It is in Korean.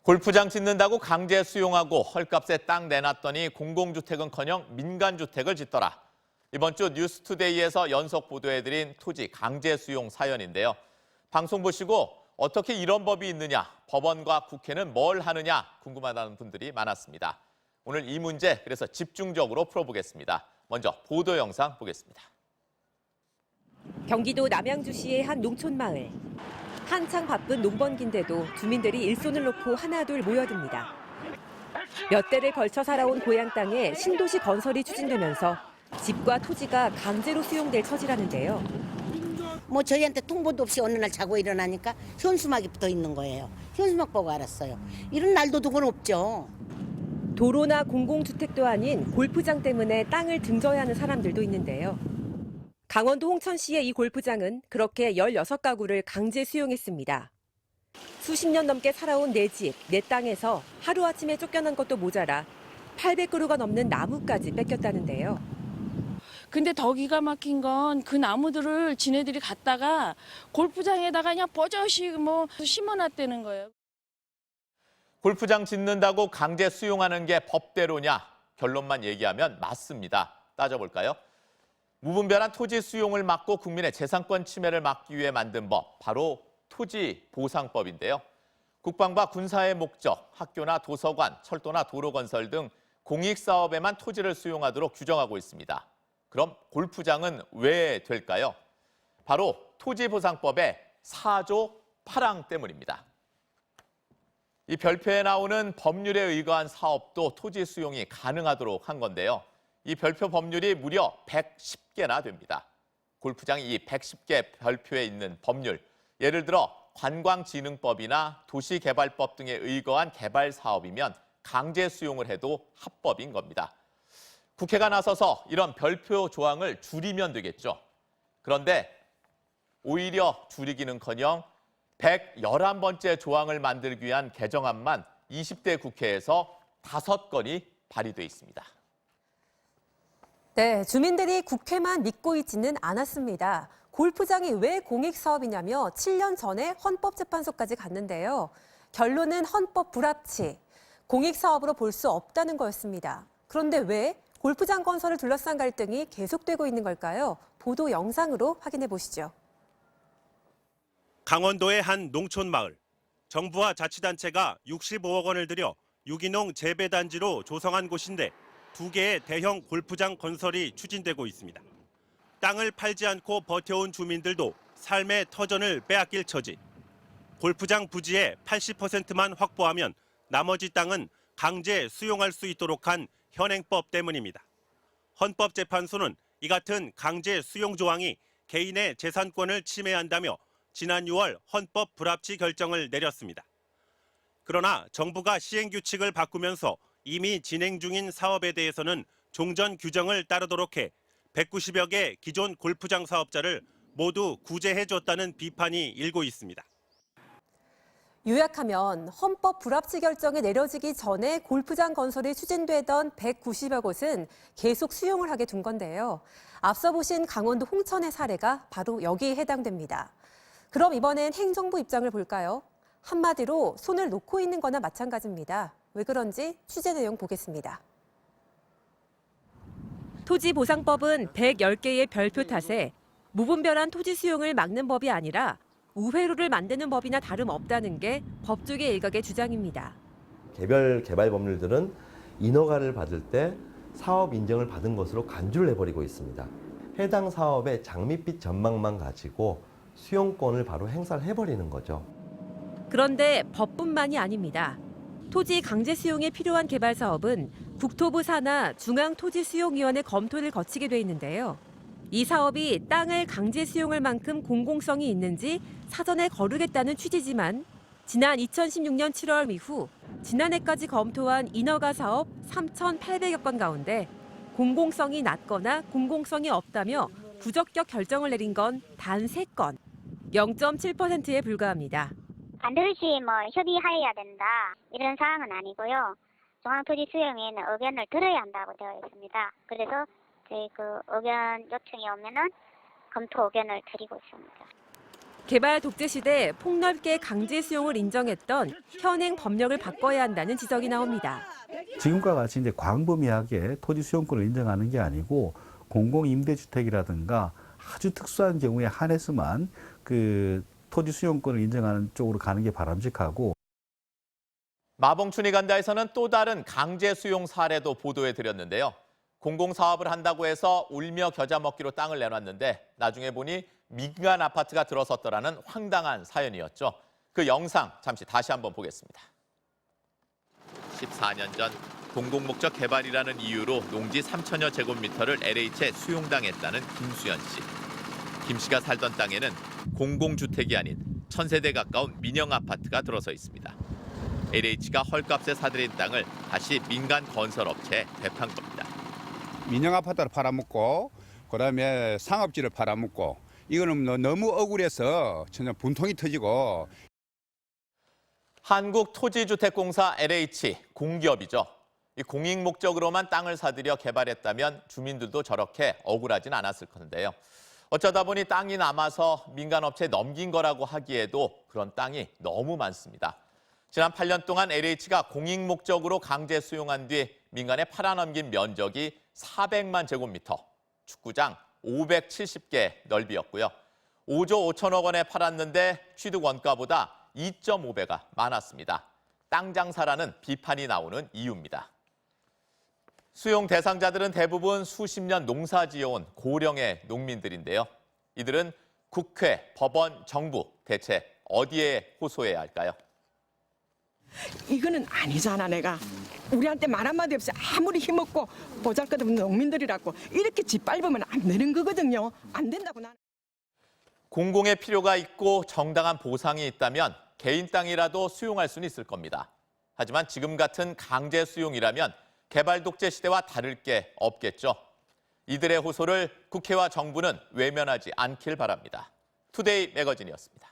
골프장 짓는다고 강제 수용하고 헐값에 땅 내놨더니 공공주택은커녕 민간주택을 짓더라. 이번 주 뉴스투데이에서 연속 보도해드린 토지 강제 수용 사연인데요. 방송 보시고 어떻게 이런 법이 있느냐, 법원과 국회는 뭘 하느냐 궁금하다는 분들이 많았습니다. 오늘 이 문제 그래서 집중적으로 풀어보겠습니다. 먼저 보도 영상 보겠습니다. 경기도 남양주시의 한 농촌마을. 한창 바쁜 농번기인데도 주민들이 일손을 놓고 하나둘 모여듭니다. 몇 대를 걸쳐 살아온 고향 땅에 신도시 건설이 추진되면서 집과 토지가 강제로 수용될 처지라는데요. 저희한테 통보도 없이 어느 날 자고 일어나니까 현수막이 붙어 있는 거예요. 현수막 보고 알았어요. 이런 날도 두곤 없죠. 도로나 공공주택도 아닌 골프장 때문에 땅을 등져야 하는 사람들도 있는데요. 강원도 홍천시의 이 골프장은 그렇게 16가구를 강제 수용했습니다. 수십 년 넘게 살아온 내 집, 내 땅에서 하루아침에 쫓겨난 것도 모자라 800그루가 넘는 나무까지 뺏겼다는데요. 근데 더 기가 막힌 건 그 나무들을 지네들이 갖다가 골프장에다가 그냥 버젓이 심어놨다는 거예요. 골프장 짓는다고 강제 수용하는 게 법대로냐? 결론만 얘기하면 맞습니다. 따져볼까요? 무분별한 토지 수용을 막고 국민의 재산권 침해를 막기 위해 만든 법, 바로 토지보상법인데요. 국방과 군사의 목적, 학교나 도서관, 철도나 도로 건설 등 공익사업에만 토지를 수용하도록 규정하고 있습니다. 그럼 골프장은 왜 될까요? 바로 토지보상법의 4조 8항 때문입니다. 이 별표에 나오는 법률에 의거한 사업도 토지 수용이 가능하도록 한 건데요. 이 별표 법률이 무려 110개나 됩니다. 골프장이 이 110개 별표에 있는 법률, 예를 들어 관광진흥법이나 도시개발법 등에 의거한 개발 사업이면 강제 수용을 해도 합법인 겁니다. 국회가 나서서 이런 별표 조항을 줄이면 되겠죠. 그런데 오히려 줄이기는커녕 111번째 조항을 만들기 위한 개정안만 20대 국회에서 5건이 발의돼 있습니다. 네, 주민들이 국회만 믿고 있지는 않았습니다. 골프장이 왜 공익사업이냐며 7년 전에 헌법재판소까지 갔는데요. 결론은 헌법 불합치, 공익사업으로 볼 수 없다는 거였습니다. 그런데 왜 골프장 건설을 둘러싼 갈등이 계속되고 있는 걸까요? 보도 영상으로 확인해 보시죠. 강원도의 한 농촌 마을. 정부와 자치단체가 65억 원을 들여 유기농 재배단지로 조성한 곳인데 2개의 대형 골프장 건설이 추진되고 있습니다. 땅을 팔지 않고 버텨온 주민들도 삶의 터전을 빼앗길 처지. 골프장 부지의 80%만 확보하면 나머지 땅은 강제 수용할 수 있도록 한 현행법 때문입니다. 헌법재판소는 이 같은 강제 수용 조항이 개인의 재산권을 침해한다며 지난 6월 헌법 불합치 결정을 내렸습니다. 그러나 정부가 시행규칙을 바꾸면서 이미 진행 중인 사업에 대해서는 종전 규정을 따르도록 해 190여 개 기존 골프장 사업자를 모두 구제해줬다는 비판이 일고 있습니다. 요약하면 헌법 불합치 결정이 내려지기 전에 골프장 건설이 추진되던 190여 곳은 계속 수용을 하게 둔 건데요. 앞서 보신 강원도 홍천의 사례가 바로 여기에 해당됩니다. 그럼 이번엔 행정부 입장을 볼까요? 한마디로 손을 놓고 있는 거나 마찬가지입니다. 왜 그런지 취재 내용 보겠습니다. 토지보상법은 110개의 별표 탓에 무분별한 토지 수용을 막는 법이 아니라 우회로를 만드는 법이나 다름없다는 게 법조계 일각의 주장입니다. 개별 개발 법률들은 인허가를 받을 때 사업 인정을 받은 것으로 간주를 해버리고 있습니다. 해당 사업의 장밋빛 전망만 가지고 수용권을 바로 행사를 해버리는 거죠. 그런데 법뿐만이 아닙니다. 토지 강제 수용에 필요한 개발 사업은 국토부 산하 중앙토지수용위원회 검토를 거치게 돼 있는데요. 이 사업이 땅을 강제 수용할 만큼 공공성이 있는지 사전에 거르겠다는 취지지만 지난 2016년 7월 이후 지난해까지 검토한 인허가 사업 3,800여 건 가운데 공공성이 낮거나 공공성이 없다며 부적격 결정을 내린 건 단 3건, 0.7%에 불과합니다. 반드시 협의하여야 된다 이런 사항은 아니고요. 중앙토지 수용회의는 의견을 들어야 한다고 되어 있습니다. 그래서 저희 의견 요청이 오면은 검토 의견을 드리고 있습니다. 개발 독재 시대 폭넓게 강제 수용을 인정했던 현행 법령을 바꿔야 한다는 지적이 나옵니다. 지금과 같이 이제 광범위하게 토지 수용권을 인정하는 게 아니고 공공임대주택이라든가 아주 특수한 경우에 한해서만 그 토지 수용권을 인정하는 쪽으로 가는 게 바람직하고. 마봉춘이 간다에서는 또 다른 강제 수용 사례도 보도해 드렸는데요. 공공사업을 한다고 해서 울며 겨자 먹기로 땅을 내놨는데 나중에 보니 민간 아파트가 들어섰더라는 황당한 사연이었죠. 그 영상 잠시 다시 한번 보겠습니다. 14년 전 공공목적 개발이라는 이유로 농지 3천여 제곱미터를 LH에 수용당했다는 김수연 씨. 김 씨가 살던 땅에는 공공주택이 아닌 1000세대 가까운 민영 아파트가 들어서 있습니다. LH가 헐값에 사들인 땅을 다시 민간 건설업체에 되판 겁니다. 민영 아파트를 팔아먹고 그다음에 상업지를 팔아먹고 이거는 너무 억울해서 전혀 분통이 터지고. 한국토지주택공사 LH 공기업이죠. 이 공익 목적으로만 땅을 사들여 개발했다면 주민들도 저렇게 억울하진 않았을 건데요. 어쩌다 보니 땅이 남아서 민간업체에 넘긴 거라고 하기에도 그런 땅이 너무 많습니다. 지난 8년 동안 LH가 공익 목적으로 강제 수용한 뒤 민간에 팔아넘긴 면적이 400만 제곱미터, 축구장 570개 넓이였고요. 5조 5천억 원에 팔았는데 취득 원가보다 2.5배가 많았습니다. 땅 장사라는 비판이 나오는 이유입니다. 수용 대상자들은 대부분 수십 년 농사 지어온 고령의 농민들인데요. 이들은 국회, 법원, 정부 대체 어디에 호소해야 할까요? 이거는 아니잖아. 내가 우리한테 말 한마디 없이 아무리 힘없고 보잘것없는 농민들이라고 이렇게 짓밟으면 안 되는 거거든요. 안 된다고 나는. 공공의 필요가 있고 정당한 보상이 있다면 개인 땅이라도 수용할 수는 있을 겁니다. 하지만 지금 같은 강제 수용이라면 개발 독재 시대와 다를 게 없겠죠. 이들의 호소를 국회와 정부는 외면하지 않길 바랍니다. 투데이 매거진이었습니다.